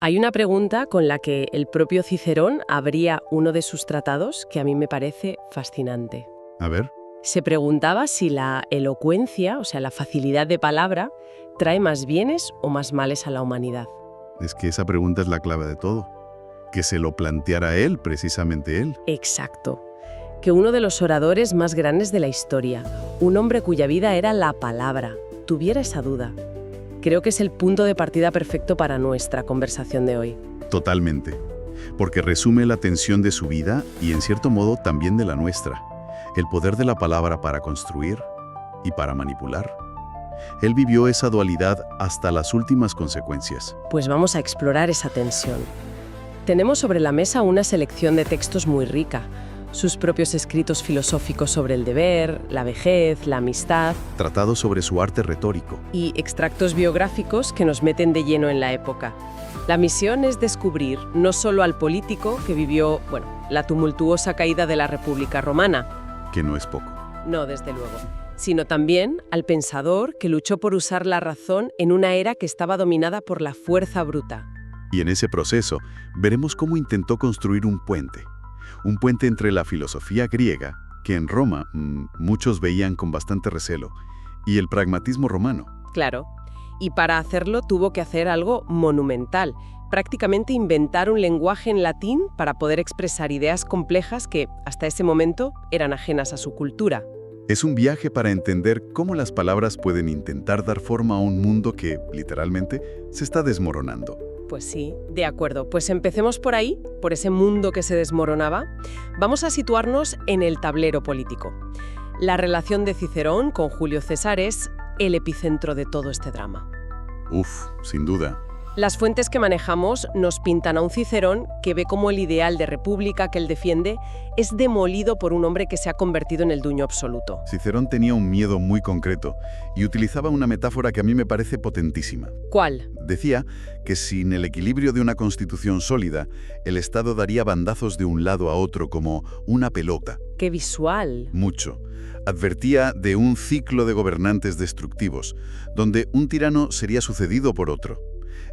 Hay una pregunta con la que el propio Cicerón abría uno de sus tratados que a mí me parece fascinante. A ver. Se preguntaba si la elocuencia, o sea, la facilidad de palabra, trae más bienes o más males a la humanidad. Es que esa pregunta es la clave de todo. Que se lo planteara él, precisamente él. Exacto. Que uno de los oradores más grandes de la historia, un hombre cuya vida era la palabra, tuviera esa duda. Creo que es el punto de partida perfecto para nuestra conversación de hoy. Totalmente. Porque resume la tensión de su vida y, en cierto modo, también de la nuestra. El poder de la palabra para construir y para manipular. Él vivió esa dualidad hasta las últimas consecuencias. Pues vamos a explorar esa tensión. Tenemos sobre la mesa una selección de textos muy rica. Sus propios escritos filosóficos sobre el deber, la vejez, la amistad. Tratados sobre su arte retórico. Y extractos biográficos que nos meten de lleno en la época. La misión es descubrir no solo al político que vivió, la tumultuosa caída de la República Romana. Que no es poco. No, desde luego. Sino también al pensador que luchó por usar la razón en una era que estaba dominada por la fuerza bruta. Y en ese proceso veremos cómo intentó construir un puente entre la filosofía griega, que en Roma muchos veían con bastante recelo, y el pragmatismo romano. Claro, y para hacerlo tuvo que hacer algo monumental, prácticamente inventar un lenguaje en latín para poder expresar ideas complejas que, hasta ese momento, eran ajenas a su cultura. Es un viaje para entender cómo las palabras pueden intentar dar forma a un mundo que, literalmente, se está desmoronando. Pues sí, de acuerdo. Pues empecemos por ahí, por ese mundo que se desmoronaba. Vamos a situarnos en el tablero político. La relación de Cicerón con Julio César es el epicentro de todo este drama. Sin duda. Las fuentes que manejamos nos pintan a un Cicerón que ve cómo el ideal de república que él defiende es demolido por un hombre que se ha convertido en el dueño absoluto. Cicerón tenía un miedo muy concreto y utilizaba una metáfora que a mí me parece potentísima. ¿Cuál? Decía que sin el equilibrio de una constitución sólida, el Estado daría bandazos de un lado a otro como una pelota. ¡Qué visual! Mucho. Advertía de un ciclo de gobernantes destructivos, donde un tirano sería sucedido por otro.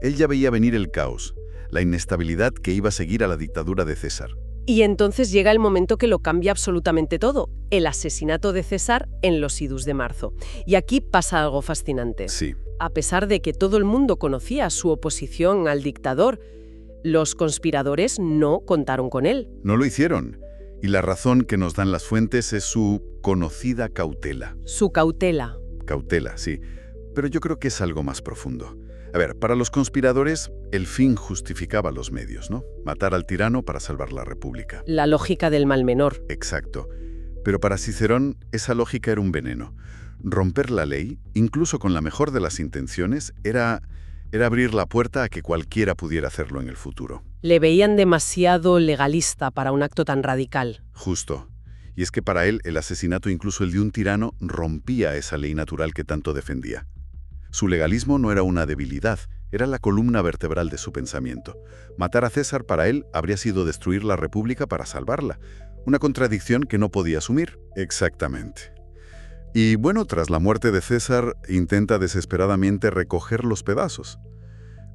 Él ya veía venir el caos, la inestabilidad que iba a seguir a la dictadura de César. Y entonces llega el momento que lo cambia absolutamente todo, el asesinato de César en los idus de marzo. Y aquí pasa algo fascinante. Sí. A pesar de que todo el mundo conocía su oposición al dictador, los conspiradores no contaron con él. No lo hicieron. Y la razón que nos dan las fuentes es su conocida cautela. Su cautela. Cautela, sí. Pero yo creo que es algo más profundo. A ver, para los conspiradores, el fin justificaba los medios, ¿no? Matar al tirano para salvar la república. La lógica del mal menor. Exacto. Pero para Cicerón, esa lógica era un veneno. Romper la ley, incluso con la mejor de las intenciones, era abrir la puerta a que cualquiera pudiera hacerlo en el futuro. Le veían demasiado legalista para un acto tan radical. Justo. Y es que para él, el asesinato, incluso el de un tirano, rompía esa ley natural que tanto defendía. Su legalismo no era una debilidad, era la columna vertebral de su pensamiento. Matar a César para él habría sido destruir la república para salvarla. Una contradicción que no podía asumir. Exactamente. Y bueno, tras la muerte de César, intenta desesperadamente recoger los pedazos.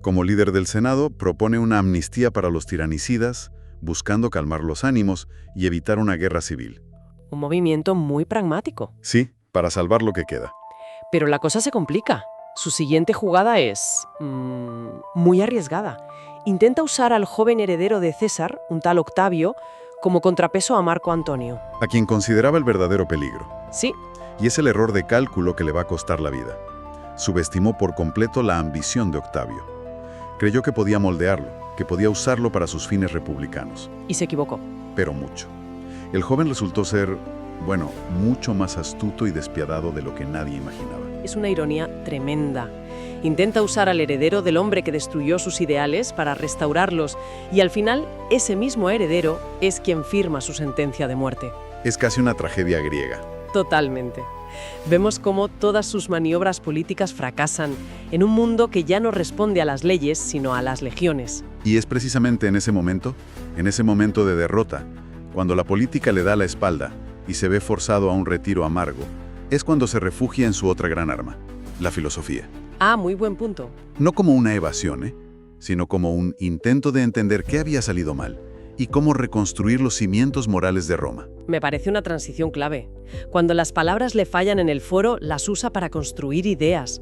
Como líder del Senado, propone una amnistía para los tiranicidas, buscando calmar los ánimos y evitar una guerra civil. Un movimiento muy pragmático. Sí, para salvar lo que queda. Pero la cosa se complica. Su siguiente jugada es muy arriesgada. Intenta usar al joven heredero de César, un tal Octavio, como contrapeso a Marco Antonio. A quien consideraba el verdadero peligro. Sí. Y es el error de cálculo que le va a costar la vida. Subestimó por completo la ambición de Octavio. Creyó que podía moldearlo, que podía usarlo para sus fines republicanos. Y se equivocó. Pero mucho. El joven resultó ser, mucho más astuto y despiadado de lo que nadie imaginaba. Es una ironía tremenda. Intenta usar al heredero del hombre que destruyó sus ideales para restaurarlos y al final ese mismo heredero es quien firma su sentencia de muerte. Es casi una tragedia griega. Totalmente. Vemos cómo todas sus maniobras políticas fracasan en un mundo que ya no responde a las leyes, sino a las legiones. Y es precisamente en ese momento de derrota, cuando la política le da la espalda y se ve forzado a un retiro amargo, es cuando se refugia en su otra gran arma, la filosofía. Ah, muy buen punto. No como una evasión, sino como un intento de entender qué había salido mal y cómo reconstruir los cimientos morales de Roma. Me parece una transición clave. Cuando las palabras le fallan en el foro, las usa para construir ideas.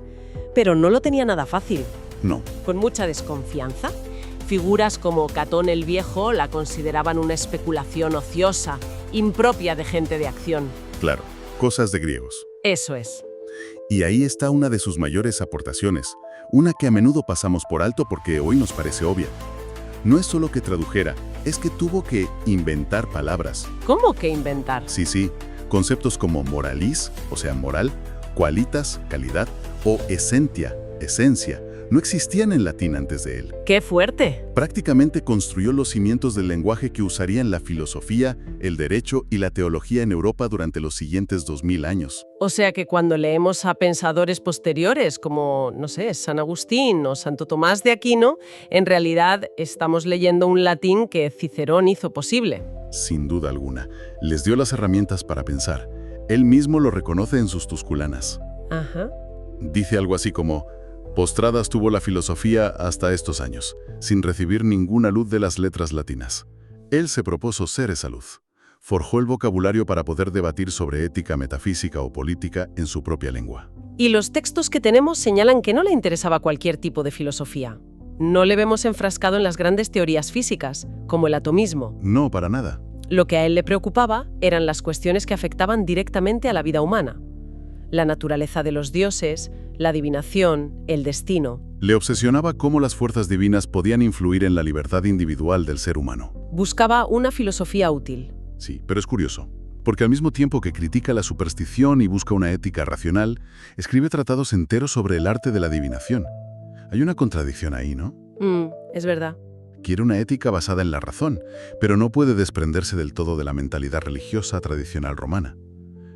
Pero no lo tenía nada fácil. No. Con mucha desconfianza. Figuras como Catón el Viejo la consideraban una especulación ociosa, impropia de gente de acción. Claro, cosas de griegos. Eso es. Y ahí está una de sus mayores aportaciones, una que a menudo pasamos por alto porque hoy nos parece obvia. No es solo que tradujera, es que tuvo que inventar palabras. ¿Cómo que inventar? Sí, conceptos como moralis, o sea, moral, qualitas, calidad, o essentia, esencia, no existían en latín antes de él. ¡Qué fuerte! Prácticamente construyó los cimientos del lenguaje que usarían la filosofía, el derecho y la teología en Europa durante los siguientes 2000 años. O sea que cuando leemos a pensadores posteriores como, no sé, San Agustín o Santo Tomás de Aquino, en realidad estamos leyendo un latín que Cicerón hizo posible. Sin duda alguna. Les dio las herramientas para pensar. Él mismo lo reconoce en sus Tusculanas. Ajá. Dice algo así como: postrada estuvo la filosofía hasta estos años, sin recibir ninguna luz de las letras latinas. Él se propuso ser esa luz. Forjó el vocabulario para poder debatir sobre ética, metafísica o política en su propia lengua. Y los textos que tenemos señalan que no le interesaba cualquier tipo de filosofía. No le vemos enfrascado en las grandes teorías físicas, como el atomismo. No, para nada. Lo que a él le preocupaba eran las cuestiones que afectaban directamente a la vida humana. La naturaleza de los dioses, la adivinación, el destino. Le obsesionaba cómo las fuerzas divinas podían influir en la libertad individual del ser humano. Buscaba una filosofía útil. Sí, pero es curioso, porque al mismo tiempo que critica la superstición y busca una ética racional, escribe tratados enteros sobre el arte de la adivinación. Hay una contradicción ahí, ¿no? Es verdad. Quiere una ética basada en la razón, pero no puede desprenderse del todo de la mentalidad religiosa tradicional romana.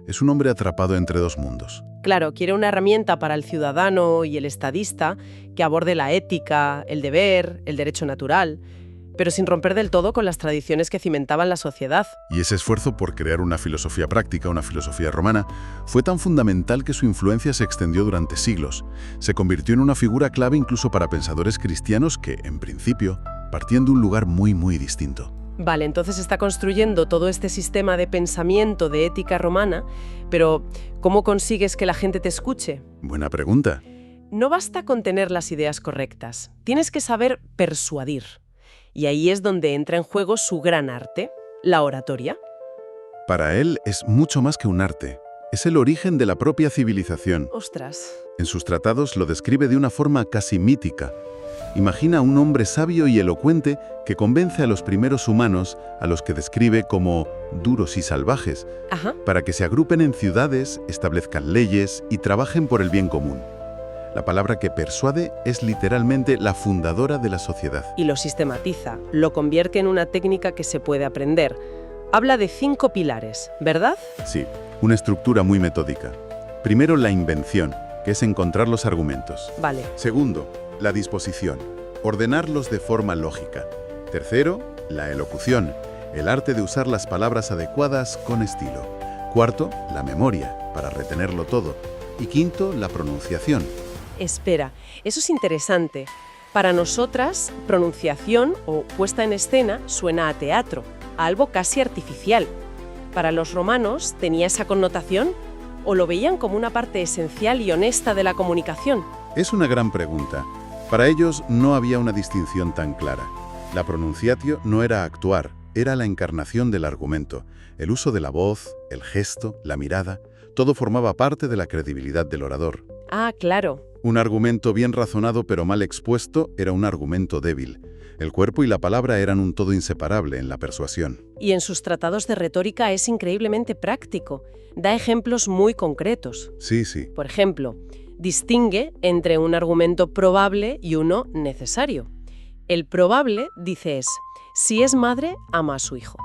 Es un hombre atrapado entre dos mundos. Claro, quiere una herramienta para el ciudadano y el estadista que aborde la ética, el deber, el derecho natural, pero sin romper del todo con las tradiciones que cimentaban la sociedad. Y ese esfuerzo por crear una filosofía práctica, una filosofía romana, fue tan fundamental que su influencia se extendió durante siglos. Se convirtió en una figura clave incluso para pensadores cristianos que, en principio, partían de un lugar muy distinto. Vale, entonces está construyendo todo este sistema de pensamiento, de ética romana, pero ¿cómo consigues que la gente te escuche? Buena pregunta. No basta con tener las ideas correctas, tienes que saber persuadir. Y ahí es donde entra en juego su gran arte, la oratoria. Para él es mucho más que un arte. Es el origen de la propia civilización. ¡Ostras! En sus tratados lo describe de una forma casi mítica. Imagina a un hombre sabio y elocuente que convence a los primeros humanos, a los que describe como duros y salvajes, para que se agrupen en ciudades, establezcan leyes y trabajen por el bien común. La palabra que persuade es literalmente la fundadora de la sociedad. Y lo sistematiza, lo convierte en una técnica que se puede aprender. Habla de 5 pilares, ¿verdad? Sí, una estructura muy metódica. Primero, la invención, que es encontrar los argumentos. Vale. Segundo, la disposición, ordenarlos de forma lógica. Tercero, la elocución, el arte de usar las palabras adecuadas con estilo. Cuarto, la memoria, para retenerlo todo. Y quinto, la pronunciación. Espera, eso es interesante. Para nosotras, pronunciación o puesta en escena suena a teatro, a algo casi artificial. ¿Para los romanos tenía esa connotación o lo veían como una parte esencial y honesta de la comunicación? Es una gran pregunta. Para ellos no había una distinción tan clara. La pronunciatio no era actuar, era la encarnación del argumento. El uso de la voz, el gesto, la mirada, todo formaba parte de la credibilidad del orador. Ah, claro. Un argumento bien razonado pero mal expuesto era un argumento débil. El cuerpo y la palabra eran un todo inseparable en la persuasión. Y en sus tratados de retórica es increíblemente práctico. Da ejemplos muy concretos. Sí. Por ejemplo, distingue entre un argumento probable y uno necesario. El probable, dice, es: si es madre, ama a su hijo.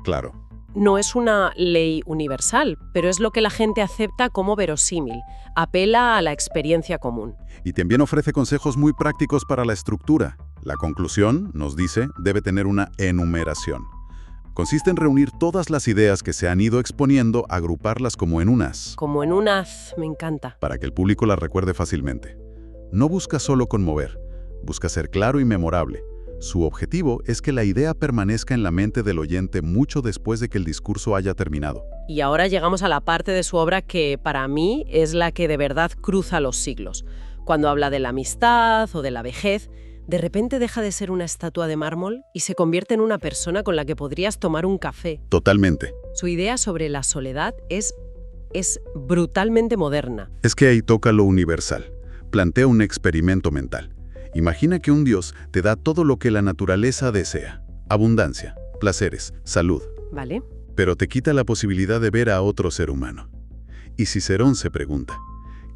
Claro. No es una ley universal, pero es lo que la gente acepta como verosímil. Apela a la experiencia común. Y también ofrece consejos muy prácticos para la estructura. La conclusión, nos dice, debe tener una enumeración. Consiste en reunir todas las ideas que se han ido exponiendo, agruparlas como en un haz. Como en un haz, me encanta. Para que el público las recuerde fácilmente. No busca solo conmover, busca ser claro y memorable. Su objetivo es que la idea permanezca en la mente del oyente mucho después de que el discurso haya terminado. Y ahora llegamos a la parte de su obra que para mí es la que de verdad cruza los siglos. Cuando habla de la amistad o de la vejez, de repente deja de ser una estatua de mármol y se convierte en una persona con la que podrías tomar un café. Totalmente. Su idea sobre la soledad es brutalmente moderna. Es que ahí toca lo universal. Plantea un experimento mental. Imagina que un Dios te da todo lo que la naturaleza desea. Abundancia, placeres, salud. ¿Vale? Pero te quita la posibilidad de ver a otro ser humano. Y Cicerón se pregunta,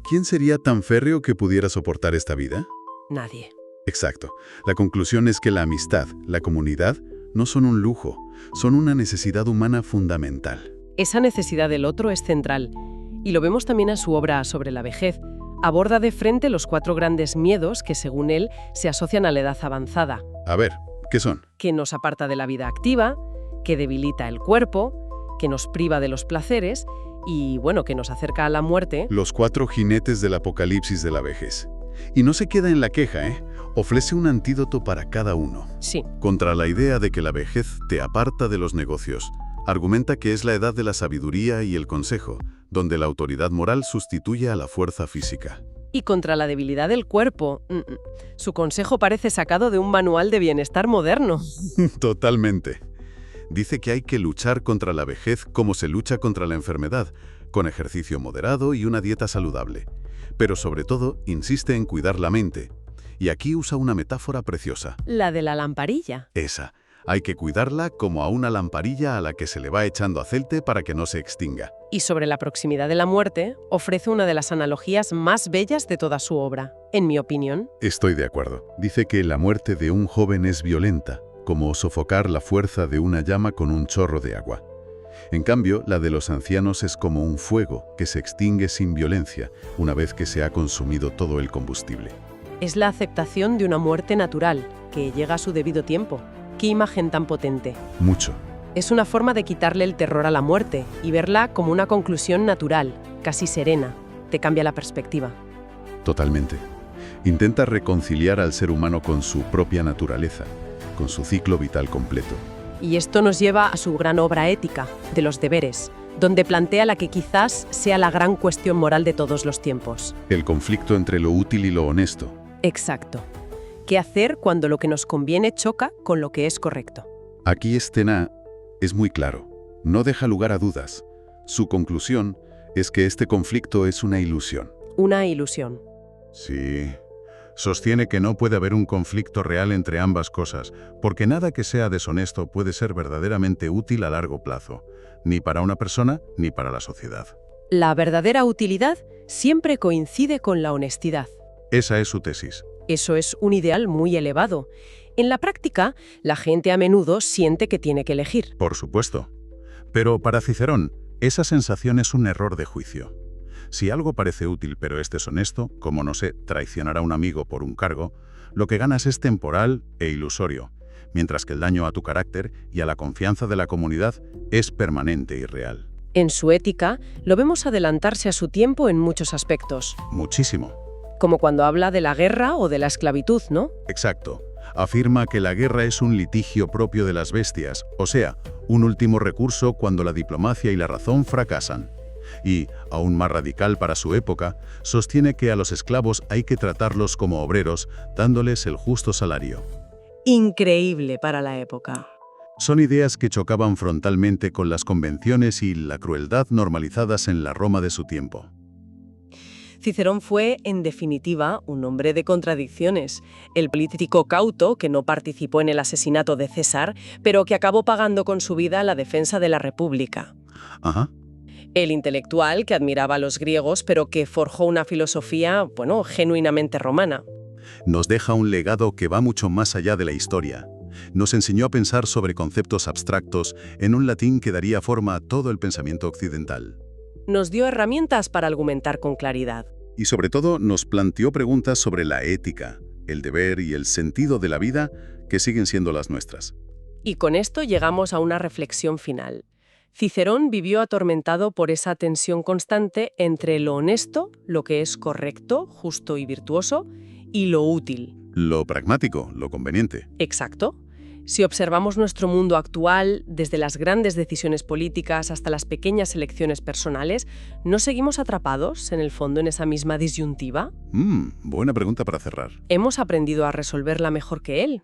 ¿quién sería tan férreo que pudiera soportar esta vida? Nadie. Exacto. La conclusión es que la amistad, la comunidad, no son un lujo, son una necesidad humana fundamental. Esa necesidad del otro es central. Y lo vemos también en su obra sobre la vejez. Aborda de frente los 4 grandes miedos que, según él, se asocian a la edad avanzada. A ver, ¿qué son? Que nos aparta de la vida activa, que debilita el cuerpo, que nos priva de los placeres y, bueno, que nos acerca a la muerte. Los 4 jinetes del apocalipsis de la vejez. Y no se queda en la queja, ¿eh? Ofrece un antídoto para cada uno. Sí. Contra la idea de que la vejez te aparta de los negocios, argumenta que es la edad de la sabiduría y el consejo, donde la autoridad moral sustituye a la fuerza física. Y contra la debilidad del cuerpo. Su consejo parece sacado de un manual de bienestar moderno. Totalmente. Dice que hay que luchar contra la vejez como se lucha contra la enfermedad, con ejercicio moderado y una dieta saludable. Pero sobre todo, insiste en cuidar la mente. Y aquí usa una metáfora preciosa. La de la lamparilla. Esa. Hay que cuidarla como a una lamparilla a la que se le va echando aceite para que no se extinga. Y sobre la proximidad de la muerte, ofrece una de las analogías más bellas de toda su obra, en mi opinión. Estoy de acuerdo. Dice que la muerte de un joven es violenta, como sofocar la fuerza de una llama con un chorro de agua. En cambio, la de los ancianos es como un fuego que se extingue sin violencia, una vez que se ha consumido todo el combustible. Es la aceptación de una muerte natural, que llega a su debido tiempo. ¡Qué imagen tan potente! Mucho. Es una forma de quitarle el terror a la muerte y verla como una conclusión natural, casi serena. Te cambia la perspectiva. Totalmente. Intenta reconciliar al ser humano con su propia naturaleza, con su ciclo vital completo. Y esto nos lleva a su gran obra ética, de los deberes, donde plantea la que quizás sea la gran cuestión moral de todos los tiempos. El conflicto entre lo útil y lo honesto. Exacto. ¿Qué hacer cuando lo que nos conviene choca con lo que es correcto? Aquí Esténa es muy claro, no deja lugar a dudas. Su conclusión es que este conflicto es una ilusión. Una ilusión. Sí. Sostiene que no puede haber un conflicto real entre ambas cosas, porque nada que sea deshonesto puede ser verdaderamente útil a largo plazo, ni para una persona ni para la sociedad. La verdadera utilidad siempre coincide con la honestidad. Esa es su tesis. Eso es un ideal muy elevado. En la práctica, la gente a menudo siente que tiene que elegir. Por supuesto. Pero para Cicerón, esa sensación es un error de juicio. Si algo parece útil pero es deshonesto, como no sé, traicionar a un amigo por un cargo, lo que ganas es temporal e ilusorio, mientras que el daño a tu carácter y a la confianza de la comunidad es permanente y real. En su ética, lo vemos adelantarse a su tiempo en muchos aspectos. Muchísimo. Como cuando habla de la guerra o de la esclavitud, ¿no? Exacto. Afirma que la guerra es un litigio propio de las bestias, o sea, un último recurso cuando la diplomacia y la razón fracasan. Y, aún más radical para su época, sostiene que a los esclavos hay que tratarlos como obreros, dándoles el justo salario. Increíble para la época. Son ideas que chocaban frontalmente con las convenciones y la crueldad normalizadas en la Roma de su tiempo. Cicerón fue, en definitiva, un hombre de contradicciones. El político cauto que no participó en el asesinato de César, pero que acabó pagando con su vida la defensa de la República. Ajá. El intelectual que admiraba a los griegos, pero que forjó una filosofía, genuinamente romana. Nos deja un legado que va mucho más allá de la historia. Nos enseñó a pensar sobre conceptos abstractos en un latín que daría forma a todo el pensamiento occidental. Nos dio herramientas para argumentar con claridad. Y sobre todo nos planteó preguntas sobre la ética, el deber y el sentido de la vida que siguen siendo las nuestras. Y con esto llegamos a una reflexión final. Cicerón vivió atormentado por esa tensión constante entre lo honesto, lo que es correcto, justo y virtuoso, y lo útil, Lo pragmático, lo conveniente. Exacto. Si observamos nuestro mundo actual, desde las grandes decisiones políticas hasta las pequeñas elecciones personales, ¿no seguimos atrapados, en el fondo, en esa misma disyuntiva? Buena pregunta para cerrar. ¿Hemos aprendido a resolverla mejor que él?